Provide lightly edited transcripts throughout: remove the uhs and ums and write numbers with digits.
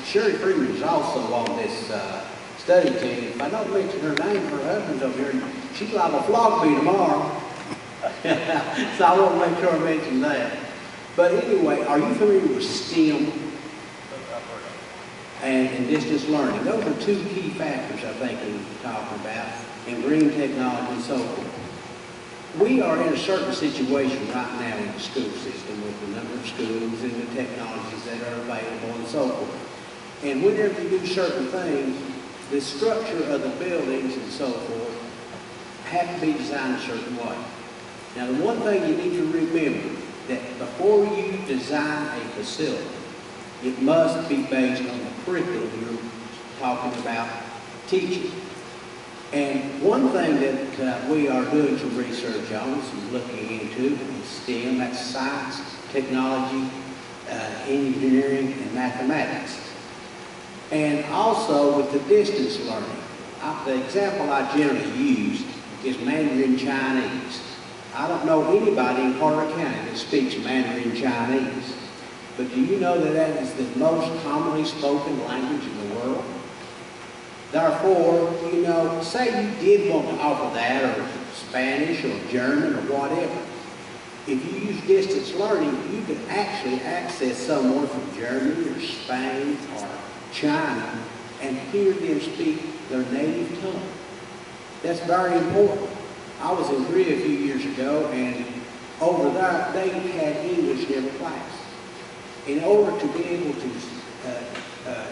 Sherry Freeman is also on this study team. If I don't mention her name, her husband's over here. She's liable to flog me tomorrow. So I won't make sure I mention that. But anyway, are you familiar with STEM and distance learning? Those are two key factors, I think, we're talking about, in green technology and so forth. We are in a certain situation right now in the school system with the number of schools and the technologies that are available and so forth. And whenever you do certain things, the structure of the buildings and so forth have to be designed a certain way. Now, the one thing you need to remember, that before you design a facility, it must be based on the curriculum you're talking about teaching. And one thing that we are doing some research on, some looking into, is STEM, that's science, technology, engineering, and mathematics. And also with the distance learning. The example I generally use is Mandarin Chinese. I don't know anybody in Carter County that speaks Mandarin Chinese. But do you know that that is the most commonly spoken language in the world? Therefore, you know, say you did want to offer that, or Spanish, or German, or whatever. If you use distance learning, you can actually access someone from Germany, or Spain, or China, and hear them speak their native tongue. That's very important. I was in Korea a few years ago, and over there, they had English in every class. In order to be able to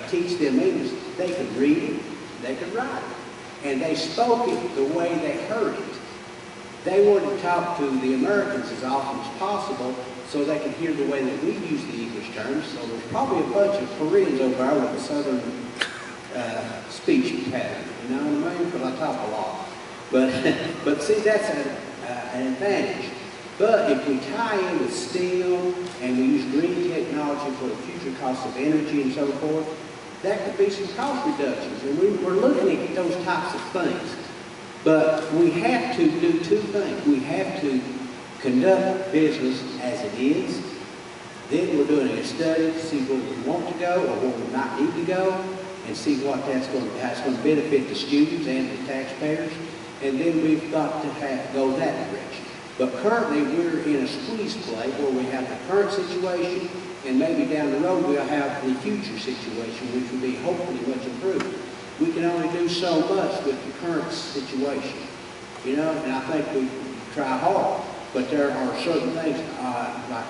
teach them English, they could read it, they could write it, and they spoke it the way they heard it. They wanted to talk to the Americans as often as possible so they could hear the way that we use the English terms. So there's probably a bunch of Koreans over there with a southern speech pattern, you know what I mean? Because I talk a lot. But see, that's an advantage. But if we tie in with STEM and we use green technology for the future costs of energy and so forth, that could be some cost reductions. And we're looking at those types of things. But we have to do two things. We have to conduct business as it is. Then we're doing a study to see where we want to go or where we might need to go, and see what how it's going to benefit the students and the taxpayers. And then we've got to go that direction. But currently we're in a squeeze play where we have the current situation, and maybe down the road we'll have the future situation, which will be hopefully much improved. We can only do so much with the current situation, you know, and I think we try hard. But there are certain things, like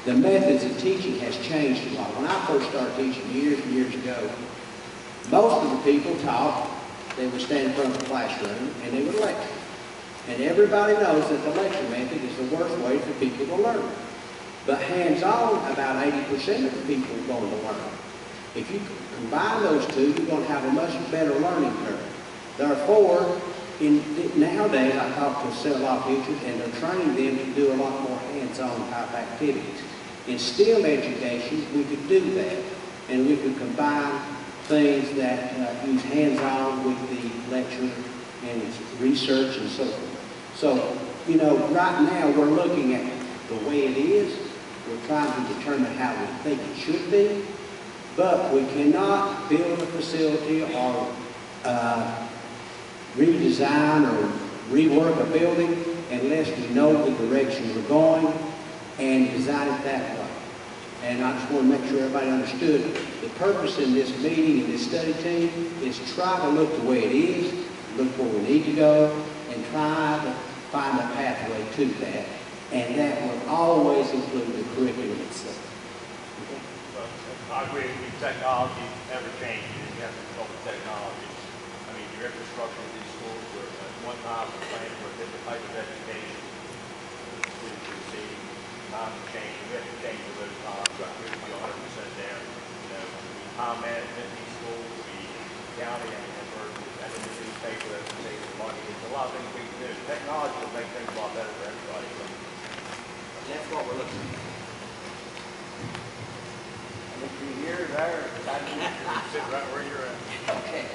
the methods of teaching has changed a lot. When I first started teaching years and years ago, most of the people taught, they would stand in front of the classroom and they would lecture. And everybody knows that the lecture method is the worst way for people to learn. But hands-on, about 80% of the people are going to learn. If you combine those two, you're going to have a much better learning curve. Therefore, nowadays, I talk to a lot of teachers, and they're training them to do a lot more hands-on type activities. In STEM education, we could do that, and we could combine things that use hands-on with the lecture and research and so forth. So, you know, right now we're looking at the way it is. We're trying to determine how we think it should be, but we cannot build a facility or redesign or rework a building unless we know the direction we're going and design it that way. And I just want to make sure everybody understood the purpose in this meeting and this study team is try to look the way it is, look where we need to go, and try to find a pathway to that. And that will always include the curriculum itself. Okay. I agree with you. Technology never changes. You have to go with technology. I mean, your infrastructure in these schools were at one time planned for a different type of education. Students are receiving times to change. We have to change with those times. I agree with you 100% there. You know, time management in these schools, the county and the newspaper that saves money. There's a lot of things we can do. Technology will make things a lot better for everybody. So. That's what we're looking at. And if you're here, there, sit right where you're at. Okay.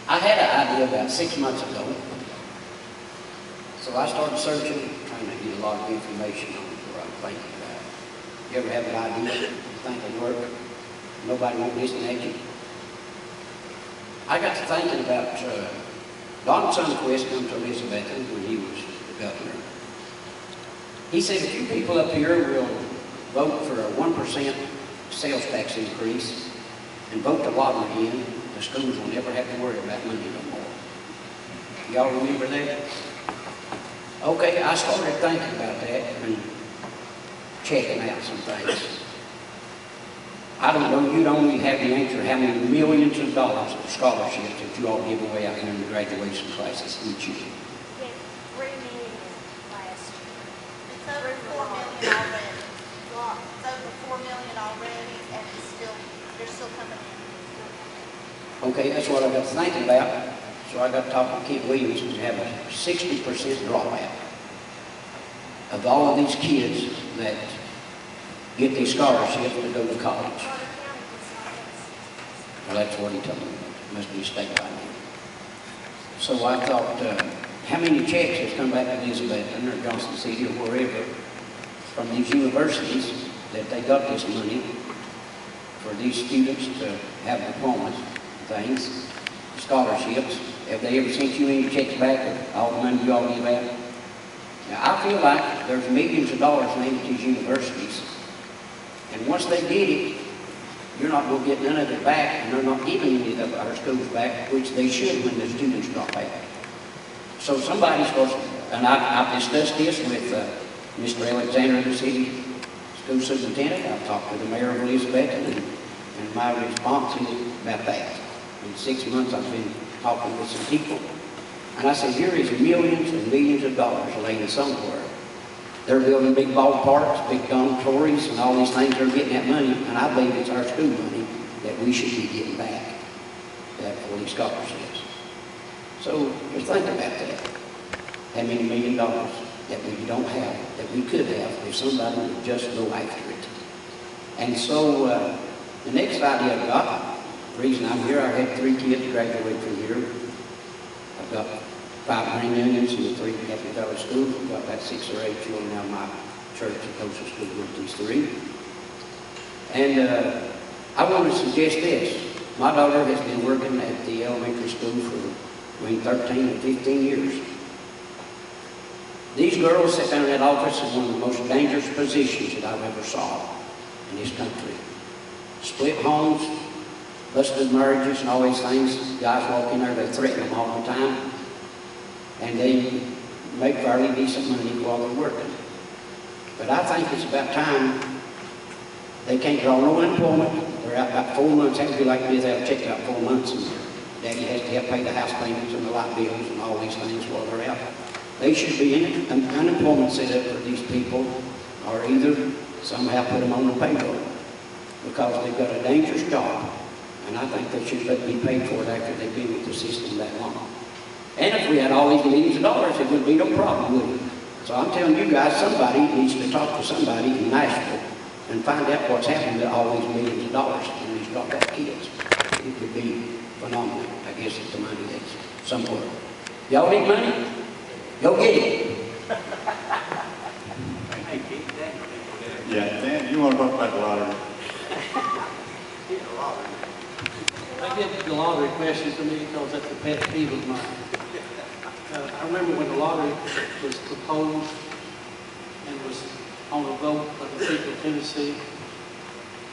I had an idea about 6 months ago. So I started searching, trying to get a lot of information on what I'm thinking about. You ever have an idea you think would work? Nobody won't listen at you. I got to thinking about Donald Sundquist come to Elizabeth when he was the governor. He said, if you people up here will vote for a 1% sales tax increase and vote the lottery in, the schools will never have to worry about money no more. Y'all remember that? Okay, I started thinking about that and checking out some things. I don't know, you'd only have the answer how many millions of dollars of scholarships that you all give away out here in the graduation classes each year. Yes, 3 million last year. It's over 4 million already. It's over 4 million already, and it's still, they're still coming in. Okay, that's what I got to thinking about. So I got to talk to Kent Williams and have a 60% dropout of all of these kids that get these scholarships to go to college. Carter County was not us. Well, that's what he told me. It must be a state by now. So I thought, how many checks has come back to Elizabeth or Johnson City or wherever from these universities that they got this money for these students to have diplomas, things, scholarships. Have they ever sent you any checks back of all the money you all give out? Now, I feel like there's millions of dollars named to these universities, and once they get it, you're not going to get none of it back, and they're not giving any of our schools back, which they should when the students drop out. So somebody's supposed to, and I've discussed this with Mr. Alexander, the city school superintendent. I've talked to the mayor of Elizabeth, and my response is about that. In 6 months, I've been talking with some people, and I said, here is millions and millions of dollars laying somewhere. They're building big ballparks, big dormitories, and all these things. They're getting that money, and I believe it's our school money that we should be getting back for these scholarships. So just think about that. How many $1 million that we don't have, that we could have if somebody would just go after it. And so the next idea I got, the reason I'm here, I had 3 kids graduate from here. I've got 5 grandyoungins in the 3 Catholic Valley schools. I've got about 6 or 8 children now in my church that goes to school with these 3. And I want to suggest this. My daughter has been working at the elementary school for between 13 and 15 years. These girls sit down in that office in one of the most dangerous positions that I've ever saw in this country. Split homes, busted marriages and all these things. Guys walk in there, they threaten them all the time. And they make fairly decent money while they're working. But I think it's about time they can't draw no unemployment. They're out about 4 months. That would be like this, they'll check out 4 months and daddy has to help pay the house payments and the light bills and all these things while they're out. They should be in an unemployment set up for these people, or either somehow put them on the payroll, because they've got a dangerous job. And I think they should be paid for it after they've been with the system that long. And if we had all these millions of dollars, it would be no problem, would it? So I'm telling you guys, somebody needs to talk to somebody in Nashville and find out what's happened to all these millions of dollars in these dropout kids. It would be phenomenal. I guess it's the money that's somewhere. Y'all need money? Go get it. Yeah, Dan, you want to talk about the lottery? I get the lottery question to me because that's a pet peeve of mine. I remember when the lottery was proposed and was on a vote by the people of Tennessee,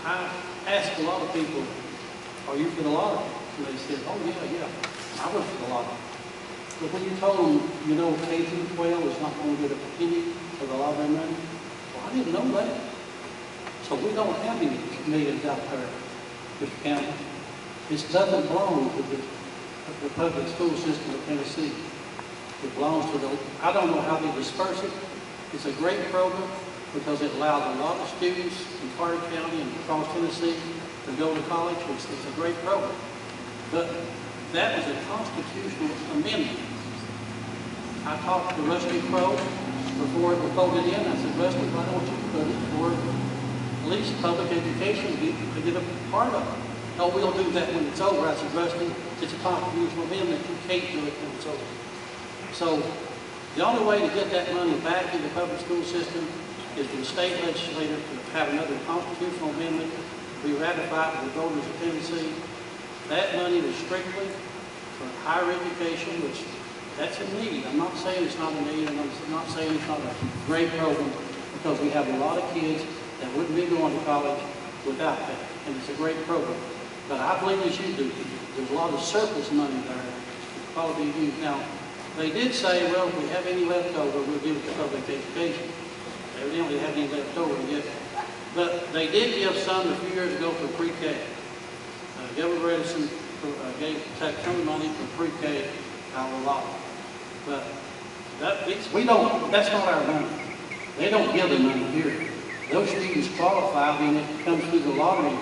I asked a lot of people, are you for the lottery? And they said, oh yeah, I was for the lottery. But when you told them, you know, K through 12 is not going to get a penny for the lottery money, well, I didn't know that. So we don't have any millions out there, Mr. County. It's nothing wrong with the public school system of Tennessee. It belongs to the, I don't know how they disperse it. It's a great program because it allows a lot of students in Carter County and across Tennessee to go to college. It's a great program. But that was a constitutional amendment. I talked to Rusty Crowe before it was voted in. I said, Rusty, why don't you put it for at least public education to get a part of it? No, we'll do that when it's over. I said, Rusty, it's a constitutional amendment. You can't do it when it's over. So the only way to get that money back in the public school system is for the state legislature to have another constitutional amendment we ratified with the voters of Tennessee. That money was strictly for higher education, which that's a need. I'm not saying it's not a need, and I'm not saying it's not a great program, because we have a lot of kids that wouldn't be going to college without that, and it's a great program. But I believe as you do, there's a lot of surplus money there that probably be used. Now, they did say, well, if we have any left over, we'll give it to public education. They evidently didn't have any left over yet. But they did give some a few years ago for pre-K. Governor Edison gave some money for pre-K out of law. But that's not our money. They don't give the money here. Those students qualify, and it comes through the lottery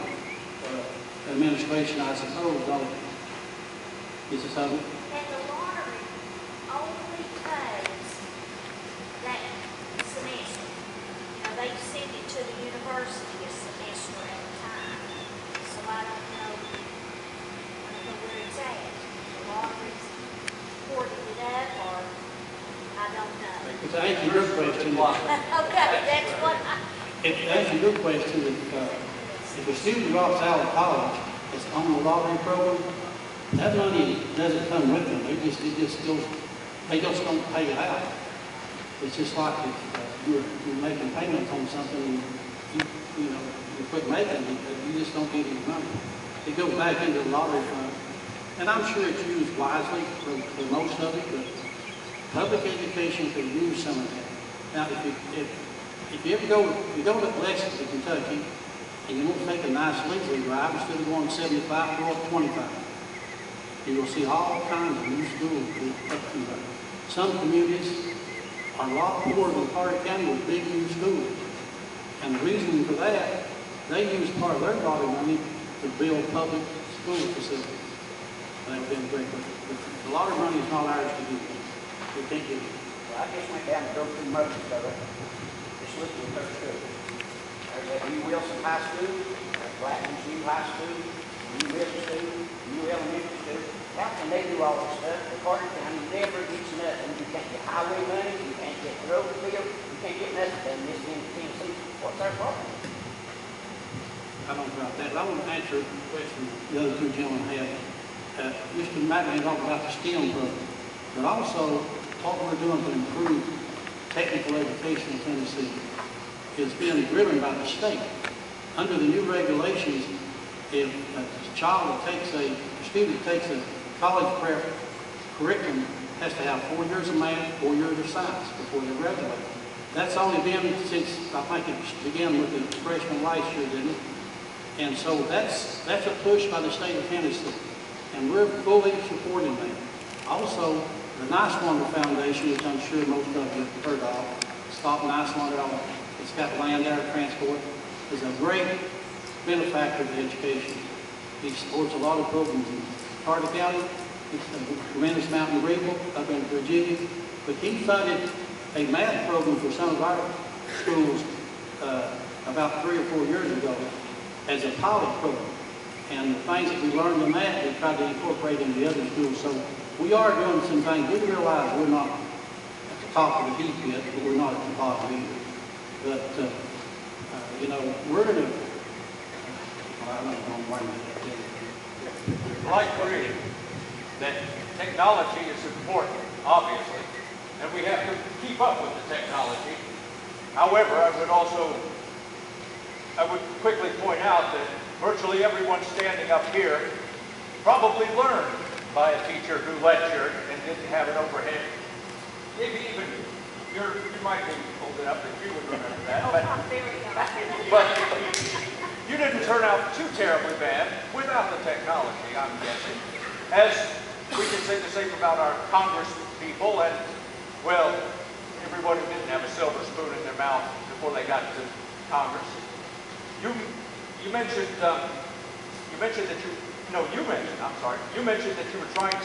administration, I suppose, don't it? Is it something? And the lottery only pays that semester. You know, they send it to the university a semester at a time. So I don't know where it's at. The lottery's hoarded it up, or I don't know. To answer your question, Okay, that's what to answer your question, if a student drops out of college, it's on the lottery program, that money doesn't come with them. They just don't pay it out. It's just like if you're making payments on something, and you quit making it, you just don't get any money. It goes back into the lottery fund. And I'm sure it's used wisely for most of it, but public education could use some of that. Now, if you ever go to Lexington, Kentucky, and you want to take a nice leisurely drive, instead of going 75, go up 25. You will see all kinds of new schools up through there. Some communities are a lot poorer than Carter County with big new schools. And the reason for that, they use part of their lottery money to build public school facilities. That would be great. But the lottery money is not ours to give. We can't give it. Well, I just went down and drove through Murfreesboro. Just looked at their school. There's that New Wilson High School, there's Blackman's New High School, New Middle School, New Elementary School. How can they do all this stuff? The Carter County never gets nothing. You can't get highway money, you can't get road bill, you can't get nothing done in this Tennessee. What's our problem? I don't know about that, but I want to answer the question the other two gentlemen had. Mr. McMahon talked about the STEM program, but also what we're doing to improve technical education in Tennessee is being driven by the state. Under the new regulations, if a student takes a college prep curriculum, has to have 4 years of math, 4 years of science before they graduate. That's only been since, I think it began with the freshman last year, didn't it? And so that's a push by the state of Tennessee, and we're fully supporting that. Also, the Nice Wonder Foundation, which I'm sure most of you have heard of, Stop Nice Wonder, it's got land there, transport, is a great benefactor of education. He supports a lot of programs in Carter County, it's a tremendous amount in Greenville, up in Virginia, but he funded a math program for some of our schools about 3 or 4 years ago as a pilot program. And the things that we learned in that, we tried to incorporate into the other schools. So we are doing some things. We realize we're not at the top of the heap yet, but we're not at the bottom either. But, we're going to, I don't know why Well, I agree that technology is important, obviously, and we have to keep up with the technology. However, I would quickly point out that virtually everyone standing up here probably learned by a teacher who lectured and didn't have an overhead. Maybe even you might be old enough that you would remember that. Oh, I'm very young. But you didn't turn out too terribly bad without the technology, I'm guessing. As we can say the same about our Congress people and, well, everyone who didn't have a silver spoon in their mouth before they got to Congress. You mentioned that you were trying to